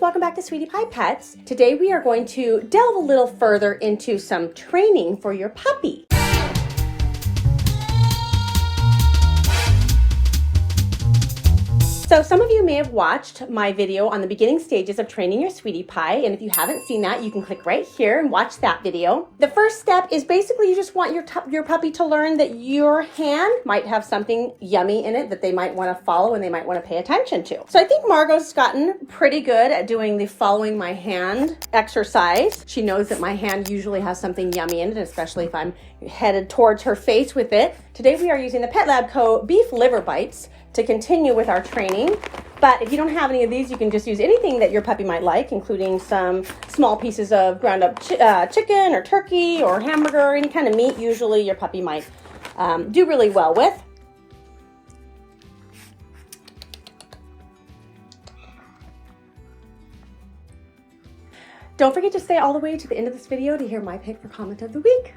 welcome back to Sweetie Pie Pets. Today we are going to delve a little further into some training for your puppy. So some of you may have watched my video on the beginning stages of training your Sweetie Pie, and if you haven't seen that, you can click right here and watch that video. The first step is basically you just want your puppy to learn that your hand might have something yummy in it that they might want to follow and they might want to pay attention to. So I think Margo's gotten pretty good at doing the following my hand exercise. She knows that my hand usually has something yummy in it, especially if I'm headed towards her face with it. Today we are using the Pet Lab Co. Beef Liver Bites to continue with our training. But if you don't have any of these, you can just use anything that your puppy might like, including some small pieces of ground up chicken or turkey or hamburger, or any kind of meat usually your puppy might do really well with. Don't forget to stay all the way to the end of this video to hear my pick for comment of the week.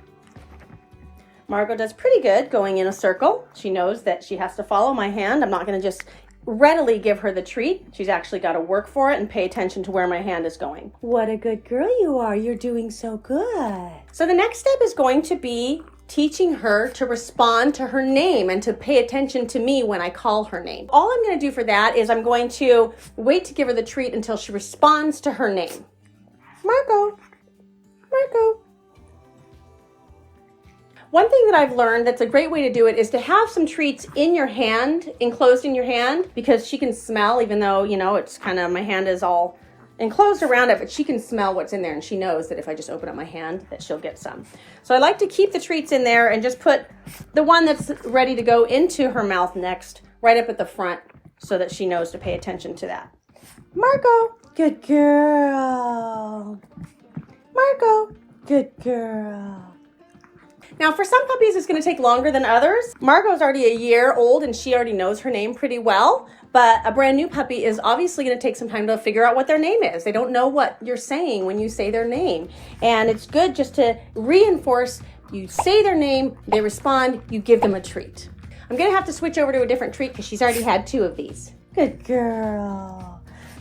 Margo does pretty good going in a circle. She knows that she has to follow my hand. I'm not going to just readily give her the treat. She's actually got to work for it and pay attention to where my hand is going. What a good girl you are. You're doing so good. So the next step is going to be teaching her to respond to her name and to pay attention to me when I call her name. All I'm going to do for that is I'm going to wait to give her the treat until she responds to her name. Margo, Margo. One thing that I've learned that's a great way to do it is to have some treats in your hand, enclosed in your hand, because she can smell, even though, you know, it's kind of, my hand is all enclosed around it, but she can smell what's in there, and she knows that if I just open up my hand that she'll get some. So I like to keep the treats in there and just put the one that's ready to go into her mouth next, right up at the front, so that she knows to pay attention to that. Margo, good girl. Margo, good girl. Now, for some puppies, it's going to take longer than others. Margo's already a year old, and she already knows her name pretty well. But a brand new puppy is obviously going to take some time to figure out what their name is. They don't know what you're saying when you say their name. And it's good just to reinforce, you say their name, they respond, you give them a treat. I'm going to have to switch over to a different treat because she's already had 2 of these. Good girl.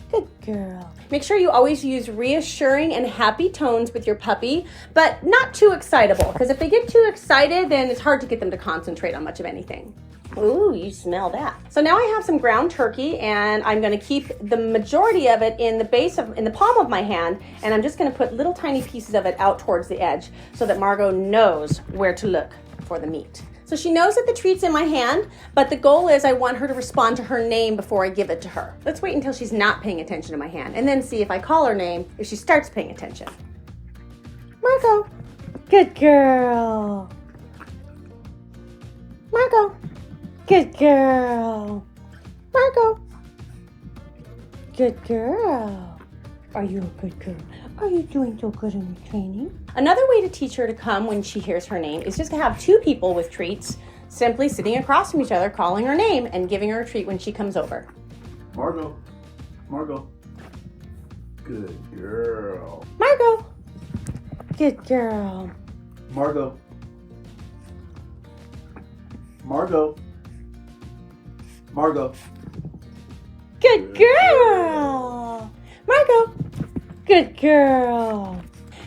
Good girl. Make sure you always use reassuring and happy tones with your puppy, but not too excitable, because if they get too excited, then it's hard to get them to concentrate on much of anything. Ooh, you smell that. So now I have some ground turkey, and I'm going to keep the majority of it in the palm of my hand, and I'm just going to put little tiny pieces of it out towards the edge so that Margo knows where to look for the meat. So she knows that the treat's in my hand, but the goal is I want her to respond to her name before I give it to her. Let's wait until she's not paying attention to my hand, and then see if I call her name, if she starts paying attention. Margo, good girl. Margo, good girl. Margo, good girl. Are you a good girl? Are you doing so good in your training? Another way to teach her to come when she hears her name is just to have 2 people with treats simply sitting across from each other, calling her name and giving her a treat when she comes over. Margo, Margo, good girl. Margo, good girl. Margo, Margo, Margo, good girl. Margo, good girl.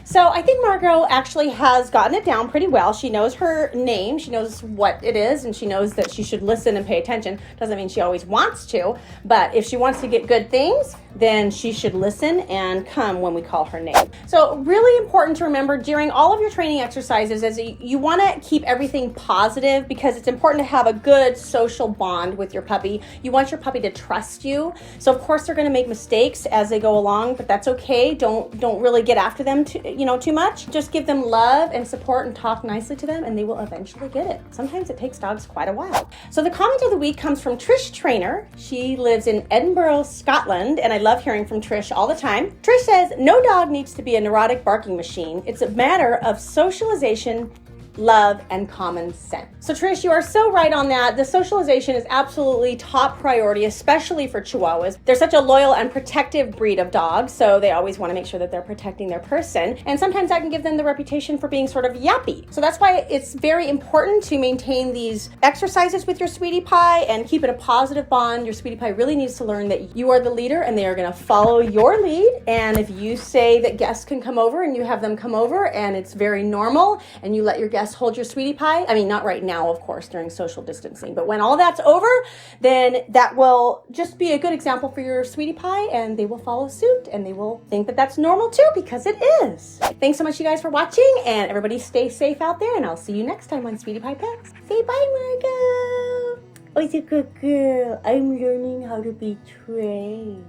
So I think Margo actually has gotten it down pretty well. She knows her name, she knows what it is, and she knows that she should listen and pay attention. Doesn't mean she always wants to, but if she wants to get good things, then she should listen and come when we call her name. So really important to remember during all of your training exercises is you want to keep everything positive, because it's important to have a good social bond with your puppy. You want your puppy to trust you. So of course they're going to make mistakes as they go along, but that's okay. Don't really get after them too much. Just give them love and support and talk nicely to them, and they will eventually get it. Sometimes it takes dogs quite a while. So the comment of the week comes from Trish Trainer. She lives in Edinburgh, Scotland, and I love hearing from Trish all the time. Trish says, no dog needs to be a neurotic barking machine. It's a matter of socialization love, and common sense. So Trish, you are so right on that. The socialization is absolutely top priority, especially for Chihuahuas. They're such a loyal and protective breed of dogs, so they always want to make sure that they're protecting their person. And sometimes that can give them the reputation for being sort of yappy. So that's why it's very important to maintain these exercises with your sweetie pie and keep it a positive bond. Your sweetie pie really needs to learn that you are the leader and they are going to follow your lead. And if you say that guests can come over and you have them come over and it's very normal and you let your guests hold your sweetie pie, I mean, not right now, of course, during social distancing, but when all that's over, then that will just be a good example for your sweetie pie and they will follow suit and they will think that that's normal too, because it is. Thanks so much, you guys, for watching, and everybody stay safe out there, and I'll see you next time on Sweetie Pie Pets. Say bye, Margo. Oh, you're a good girl. I'm learning how to be trained.